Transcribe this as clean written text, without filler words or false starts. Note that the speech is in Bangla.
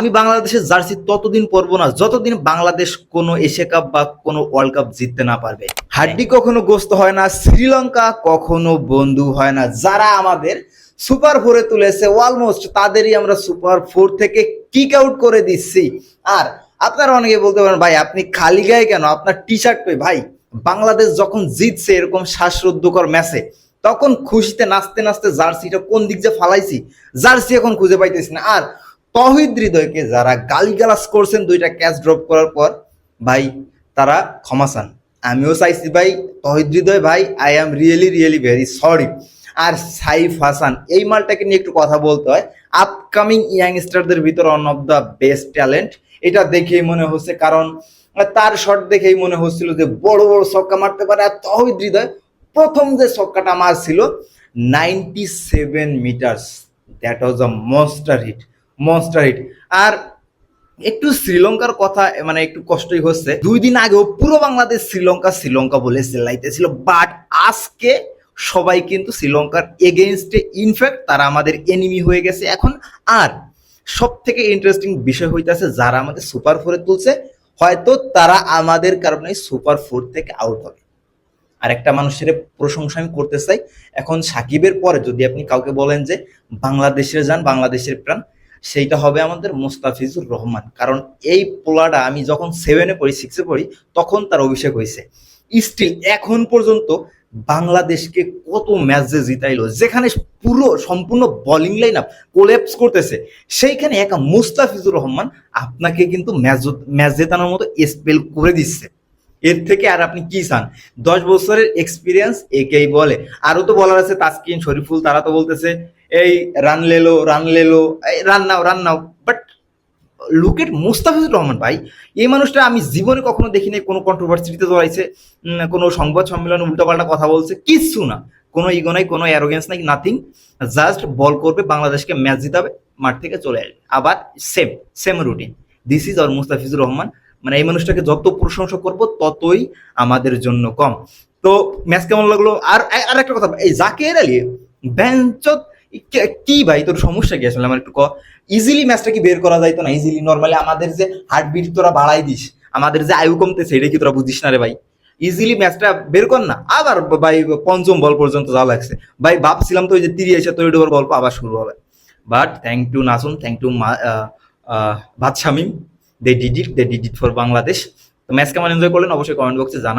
আমি বাংলাদেশের জার্সি ততদিন পরবো না যতদিন বাংলাদেশ কোনো এশিয়া কাপ বা কোনো ওয়ার্ল্ড কাপ জিততে না পারবে। হাড্ডি কখনো গোস্ত হয় না, শ্রীলঙ্কা কখনো বন্ধু হয় না। যারা আমাদের সুপার ফোরে তুলেছে অলমোস্ট তাদেরই আমরা সুপার ফোর থেকে কিক আউট করে দিচ্ছি। আর আপনারা অনেকে বলতে পারেন ভাই আপনি খালি গায়ে কেন, আপনার টি শার্ট পে। ভাই বাংলাদেশ যখন জিতছে এরকম শ্বাসরুদ্ধকর ম্যাচে, তখন খুশিতে নাচতে নাচতে জার্সিটা কোন দিক যে ফালাইছি, জার্সি এখন খুঁজে পাইতেছি না। আর তহিদ হৃদয়কে যারা গালিগালাজ করছেন দুইটা ক্যাচ ড্রপ করার পর, ভাই তারা ক্ষমা চান। আমিও চাইছি ভাই, তহিদ হৃদয় ভাই I am really really very sorry. আর সাইফ হাসান এই মালটাকে নিয়ে একটু কথা বলতে হয়। আপকামিং ইয়াংস্টারদের ভিতরে one of the best talent, এটা দেখেই মনে হচ্ছে। কারণ তার শট দেখেই মনে হচ্ছিল যে বড় বড় ছক্কা মারতে পারে। আর তহিদ হৃদয় প্রথম যে ছক্কাটা মারছিল 97 metres, that was a monster hit, monster hit. আর একটু শ্রীলঙ্কার কথা মানে একটু কষ্টই হচ্ছে, 2 দিন আগেও পুরো বাংলাদেশ শ্রীলঙ্কা শ্রীলঙ্কা বলে চিল্লাইতেছিল, বাট আজকে সবাই কিন্তু শ্রীলঙ্কার এগেইনস্টে, ইনফ্যাক্ট তারা আমাদের এনিমি হয়ে গেছে এখন। আর সব থেকে ইন্টারেস্টিং বিষয় হইতেছে যারা আমাদের সুপার ফোরে তুলছে হয়তো তারা আমাদের কারণে সুপার ফোর থেকে আউট হবে। আর একটা মানুষের প্রশংসা আমি করতে চাই, এখন সাকিবের পরে যদি আপনি কাউকে বলেন যে বাংলাদেশের যান, বাংলাদেশের প্রাণ, সেইটা হবে আমাদের মোস্তাফিজুর রহমান। কারণ এই পোলাটা আমি যখন 7-এ পড়ি 6-এ পড়ি তখন তার অভিষেক হয়েছে। স্টিল এখন পর্যন্ত বাংলাদেশকে কত ম্যাচ যে জিতাইলো, যেখানে পুরো সম্পূর্ণ বোলিং লাইন আপ কোল্যাপস করতেছে, সেইখানে একা মোস্তাফিজুর রহমান আপনাকে কিন্তু ম্যাচ জেতানোর মতো স্পেল করে দিচ্ছে। এর থেকে আর আপনি কি চান? 10 বছরের এক্সপিরিয়েন্স একেই বলে। আরো তো বলার আছে, তাসকিন, শরীফুল, তারা তো বলতেছে এই রান লেলো রান লেলো, রান নাও রান নাও। But look at Mustafizur Rahman ভাই, এই মানুষটা আমি জীবনে কখনো দেখিনি কোনো কন্ট্রোভার্সিতে জড়াইছে, কোনো সংবাদ সম্মেলনে উল্টাপাল্টা কথা বলছে, কিচ্ছু না। কোনো ইগো নাই, কোনো অ্যারোগেন্স নাই, নাথিং। জাস্ট বল করবে, বাংলাদেশকে ম্যাচ জিতাবে, মাঠ থেকে চলে আসবে আবার। Same same routine. This is our Mustafizur Rahman. মানে এই মানুষটাকে যত প্রশংসা করবো ততই আমাদের জন্য কম। তো ম্যাচ কেমন লাগলো? আর একটা কথা, এই জাকের আলী বেঞ্চত কি ভাই, তোর সমস্যা কি আসলে আমার একটু ইজিলি ম্যাচটা কি বের করা যাইতো না? ইজিলি নর্মালি আমাদের যে হার্টবিট তোরা বাড়াই দিস, আমাদের যে আয়ু কমতেছে এটা কি তোরা বুঝিস না রে ভাই? ইজিলি ম্যাচটা বের কর না। আবার ভাই পঞ্চম বল পর্যন্ত যা লাগছে ভাই, ভাবছিলাম তো ওই যে 30 এসে তৈরি ওভার গল্প আবার শুরু হবে। But thank to Nasum, thank to ভাত Shamim, they did it for Bangladesh. তো ম্যাচ কেমন এনজয় করলেন অবশ্যই কমেন্ট বক্সে জানান।